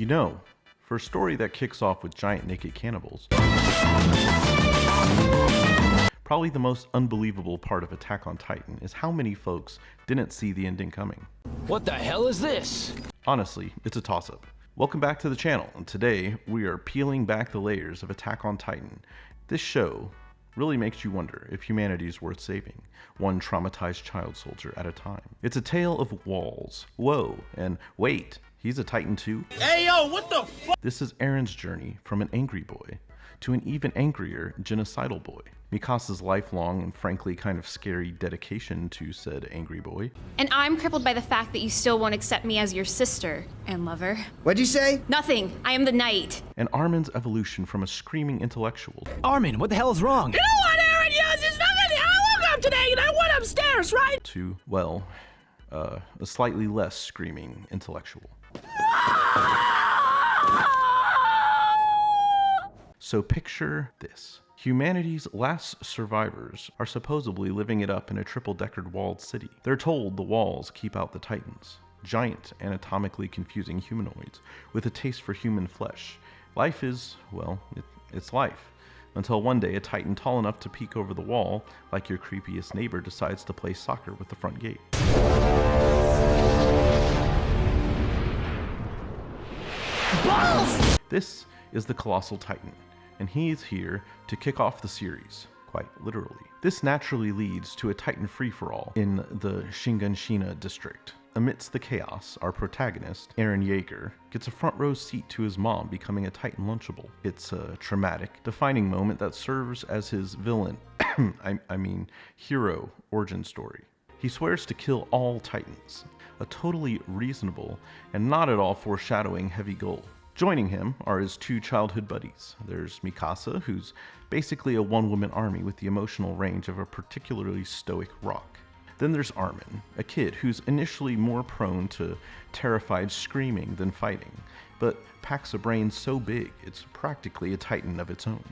You know, for a story that kicks off with giant naked cannibals, probably the most unbelievable part of Attack on Titan is how many folks didn't see the ending coming. What the hell is this? Honestly, it's a toss-up. Welcome back to the channel, and today we are peeling back the layers of Attack on Titan. This show really makes you wonder if humanity is worth saving, one traumatized child soldier at a time. It's a tale of walls, whoa, and wait, he's a Titan too? Hey yo, what the fuck? This is Eren's journey from an angry boy to an even angrier genocidal boy. Mikasa's lifelong and frankly kind of scary dedication to said angry boy. And I'm crippled by the fact that you still won't accept me as your sister and lover. What'd you say? Nothing. I am the knight. And Armin's evolution from a screaming intellectual Armin, what the hell is wrong? You know what, Eren? Yes, it's not gonna. I woke up today and I went upstairs, right? to, well, a slightly less screaming intellectual. So picture this. Humanity's last survivors are supposedly living it up in a triple-deckered walled city. They're told the walls keep out the Titans, giant, anatomically confusing humanoids with a taste for human flesh. Life is, well, it's life. Until one day a Titan tall enough to peek over the wall, like your creepiest neighbor, decides to play soccer with the front gate. Balls! This is the Colossal Titan, and he's here to kick off the series, quite literally. This naturally leads to a Titan free-for-all in the Shiganshina district. Amidst the chaos, our protagonist, Eren Yeager, gets a front row seat to his mom becoming a Titan Lunchable. It's a traumatic, defining moment that serves as his villain, hero origin story. He swears to kill all Titans, a totally reasonable and not at all foreshadowing heavy goal. Joining him are his two childhood buddies. There's Mikasa, who's basically a one-woman army with the emotional range of a particularly stoic rock. Then there's Armin, a kid who's initially more prone to terrified screaming than fighting, but packs a brain so big it's practically a Titan of its own.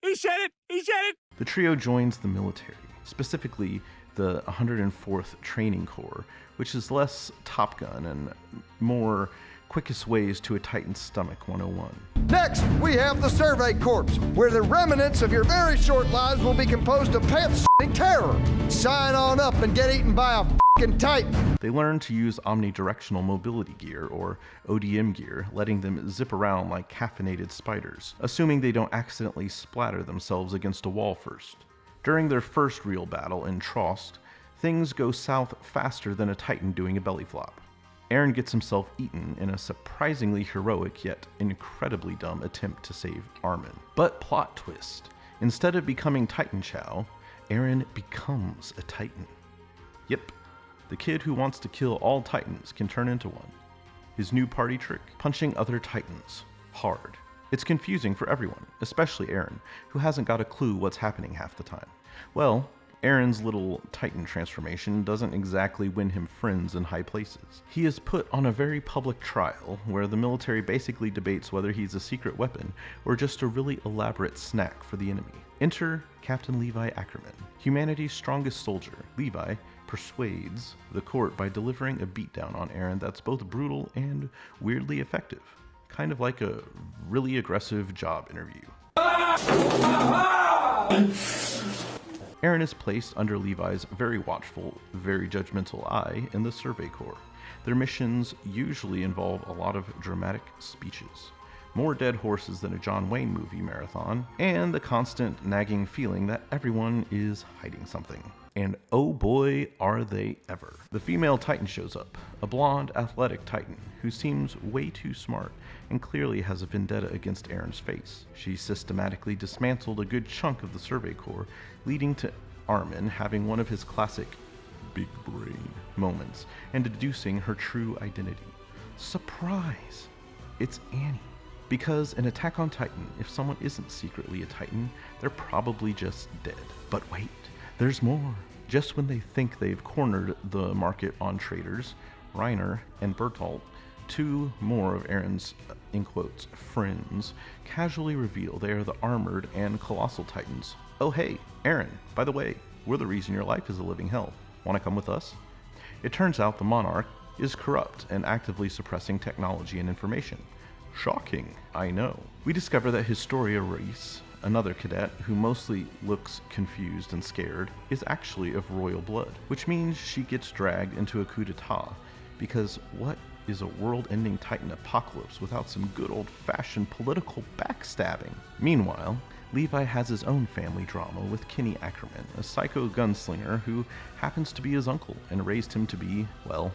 He said it! He said it! The trio joins the military, specifically the 104th Training Corps, which is less Top Gun and more quickest ways to a Titan's stomach 101. Next, we have the Survey Corps, where the remnants of your very short lives will be composed of pants-s***ing terror. Sign on up and get eaten by a f***ing Titan. They learn to use omnidirectional mobility gear, or ODM gear, letting them zip around like caffeinated spiders, assuming they don't accidentally splatter themselves against a wall first. During their first real battle in Trost, things go south faster than a Titan doing a belly flop. Eren gets himself eaten in a surprisingly heroic yet incredibly dumb attempt to save Armin. But plot twist, instead of becoming Titan Chow, Eren becomes a Titan. Yep, the kid who wants to kill all Titans can turn into one. His new party trick, punching other Titans hard. It's confusing for everyone, especially Eren, who hasn't got a clue what's happening half the time. Well, Eren's little Titan transformation doesn't exactly win him friends in high places. He is put on a very public trial where the military basically debates whether he's a secret weapon or just a really elaborate snack for the enemy. Enter Captain Levi Ackerman, humanity's strongest soldier. Levi persuades the court by delivering a beatdown on Eren that's both brutal and weirdly effective. Kind of like a really aggressive job interview. Eren is placed under Levi's very watchful, very judgmental eye in the Survey Corps. Their missions usually involve a lot of dramatic speeches, more dead horses than a John Wayne movie marathon, and the constant nagging feeling that everyone is hiding something. And oh boy, are they ever. The female Titan shows up, a blonde, athletic Titan who seems way too smart and clearly has a vendetta against Eren's face. She systematically dismantled a good chunk of the Survey Corps, leading to Armin having one of his classic big brain moments and deducing her true identity. Surprise! It's Annie. Because in Attack on Titan, if someone isn't secretly a Titan, they're probably just dead. But wait, there's more. Just when they think they've cornered the market on traitors, Reiner and Bertolt, two more of Eren's, in quotes, friends, casually reveal they are the armored and colossal Titans. Oh hey, Eren, by the way, we're the reason your life is a living hell. Wanna come with us? It turns out the Monarch is corrupt and actively suppressing technology and information. Shocking, I know. We discover that Historia Reese, another cadet who mostly looks confused and scared, is actually of royal blood, which means she gets dragged into a coup d'etat, because what is a world-ending Titan apocalypse without some good old-fashioned political backstabbing? Meanwhile, Levi has his own family drama with Kenny Ackerman, a psycho gunslinger who happens to be his uncle and raised him to be, well,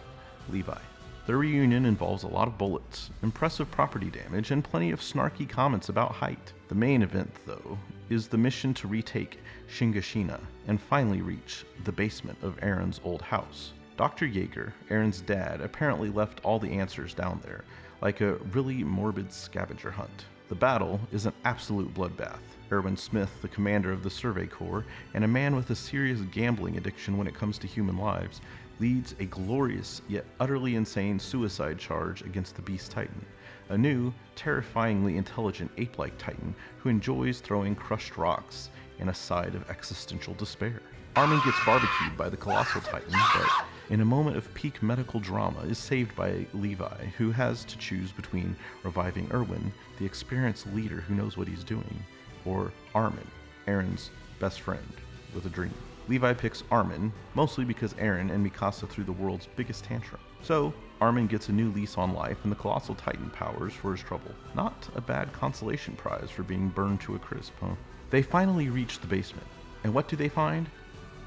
Levi. Their reunion involves a lot of bullets, impressive property damage, and plenty of snarky comments about height. The main event, though, is the mission to retake Shingashina and finally reach the basement of Eren's old house. Dr. Yeager, Eren's dad, apparently left all the answers down there, like a really morbid scavenger hunt. The battle is an absolute bloodbath. Erwin Smith, the commander of the Survey Corps, and a man with a serious gambling addiction when it comes to human lives, leads a glorious yet utterly insane suicide charge against the Beast Titan, a new, terrifyingly intelligent ape-like Titan who enjoys throwing crushed rocks in a side of existential despair. Armin gets barbecued by the Colossal Titan, but in a moment of peak medical drama is saved by Levi, who has to choose between reviving Erwin, the experienced leader who knows what he's doing, or Armin, Eren's best friend with a dream. Levi picks Armin, mostly because Eren and Mikasa threw the world's biggest tantrum. So, Armin gets a new lease on life and the Colossal Titan powers for his trouble. Not a bad consolation prize for being burned to a crisp, huh? They finally reach the basement, and what do they find?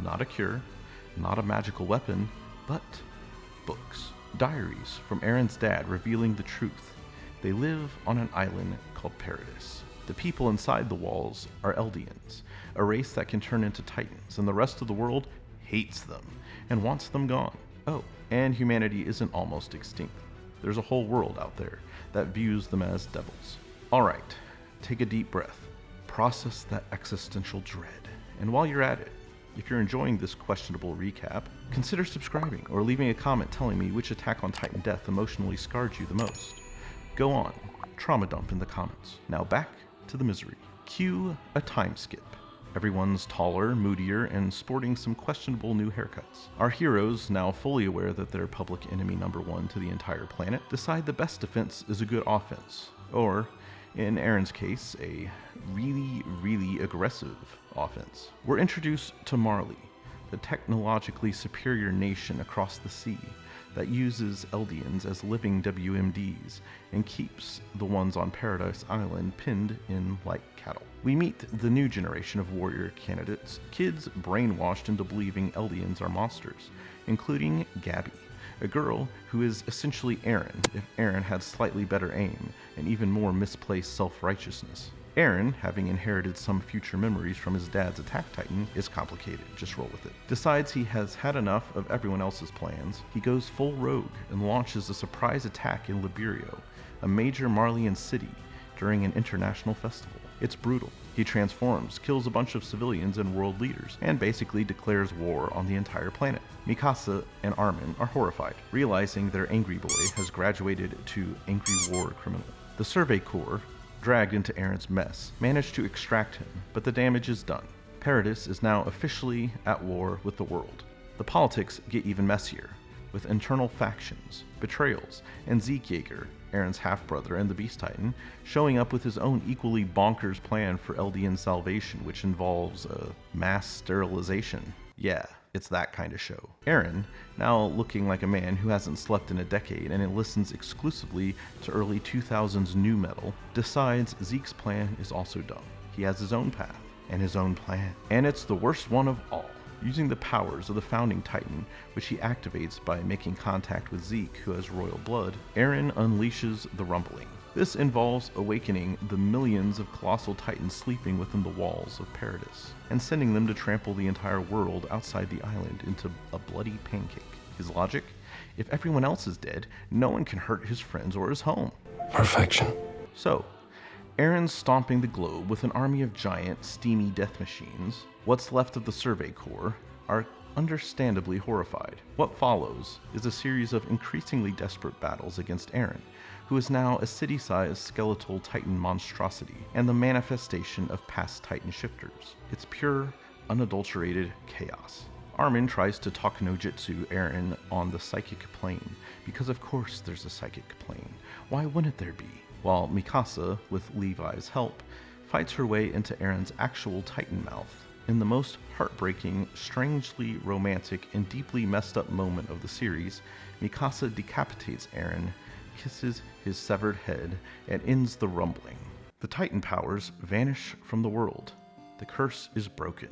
Not a cure, not a magical weapon, but books. Diaries from Eren's dad revealing the truth. They live on an island called Paradis. The people inside the walls are Eldians, a race that can turn into Titans, and the rest of the world hates them and wants them gone. Oh, and humanity isn't almost extinct. There's a whole world out there that views them as devils. Alright, take a deep breath. Process that existential dread. And while you're at it, if you're enjoying this questionable recap, consider subscribing or leaving a comment telling me which Attack on Titan death emotionally scarred you the most. Go on, trauma dump in the comments. Now back to the misery. Cue a time skip. Everyone's taller, moodier, and sporting some questionable new haircuts. Our heroes, now fully aware that they're public enemy number one to the entire planet, decide the best defense is a good offense. Or, in Eren's case, a really aggressive offense. We're introduced to Marley, the technologically superior nation across the sea that uses Eldians as living WMDs and keeps the ones on Paradise Island pinned in like cattle. We meet the new generation of warrior candidates, kids brainwashed into believing Eldians are monsters, including Gabby, a girl who is essentially Eren if Eren had slightly better aim and even more misplaced self-righteousness. Eren, having inherited some future memories from his dad's Attack Titan, is complicated, just roll with it. Decides he has had enough of everyone else's plans. He goes full rogue and launches a surprise attack in Liberio, a major Marleyan city, during an international festival. It's brutal. He transforms, kills a bunch of civilians and world leaders, and basically declares war on the entire planet. Mikasa and Armin are horrified, realizing their angry boy has graduated to angry war criminal. The Survey Corps, dragged into Eren's mess, managed to extract him, but the damage is done. Paradis is now officially at war with the world. The politics get even messier, with internal factions, betrayals, and yeager, Eren's half-brother and the Beast Titan, showing up with his own equally bonkers plan for Eldian salvation, which involves mass sterilization. Yeah, it's that kind of show. Eren, now looking like a man who hasn't slept in a decade and listens exclusively to early 2000s nu metal, decides Zeke's plan is also dumb. He has his own path and his own plan, and it's the worst one of all. Using the powers of the Founding Titan, which he activates by making contact with Zeke, who has royal blood, Eren unleashes the Rumbling. This involves awakening the millions of Colossal Titans sleeping within the walls of Paradis, and sending them to trample the entire world outside the island into a bloody pancake. His logic? If everyone else is dead, no one can hurt his friends or his home. Perfection. So, Eren's stomping the globe with an army of giant, steamy death machines. What's left of the Survey Corps are understandably horrified. What follows is a series of increasingly desperate battles against Eren, who is now a city-sized skeletal Titan monstrosity and the manifestation of past Titan shifters. It's pure, unadulterated chaos. Armin tries to talk no jutsu Eren on the psychic plane, because of course there's a psychic plane. Why wouldn't there be? While Mikasa, with Levi's help, fights her way into Eren's actual Titan mouth. In the most heartbreaking, strangely romantic, and deeply messed up moment of the series, Mikasa decapitates Eren, kisses his severed head, and ends the rumbling. The Titan powers vanish from the world. The curse is broken.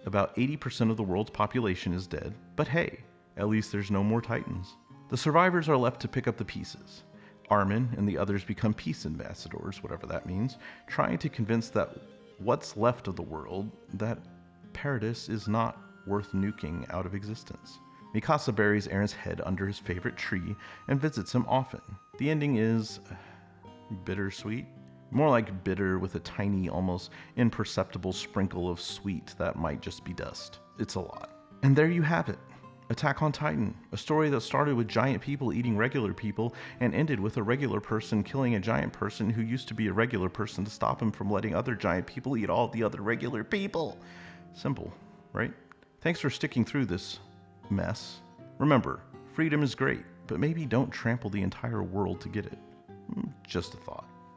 About 80% of the world's population is dead, but hey, at least there's no more Titans. The survivors are left to pick up the pieces. Armin and the others become peace ambassadors, whatever that means, trying to convince that what's left of the world, that Paradis is not worth nuking out of existence. Mikasa buries Eren's head under his favorite tree and visits him often. The ending is bittersweet. More like bitter with a tiny, almost imperceptible sprinkle of sweet that might just be dust. It's a lot. And there you have it. Attack on Titan, a story that started with giant people eating regular people and ended with a regular person killing a giant person who used to be a regular person to stop him from letting other giant people eat all the other regular people. Simple, right? Thanks for sticking through this mess. Remember, freedom is great, but maybe don't trample the entire world to get it. Just a thought.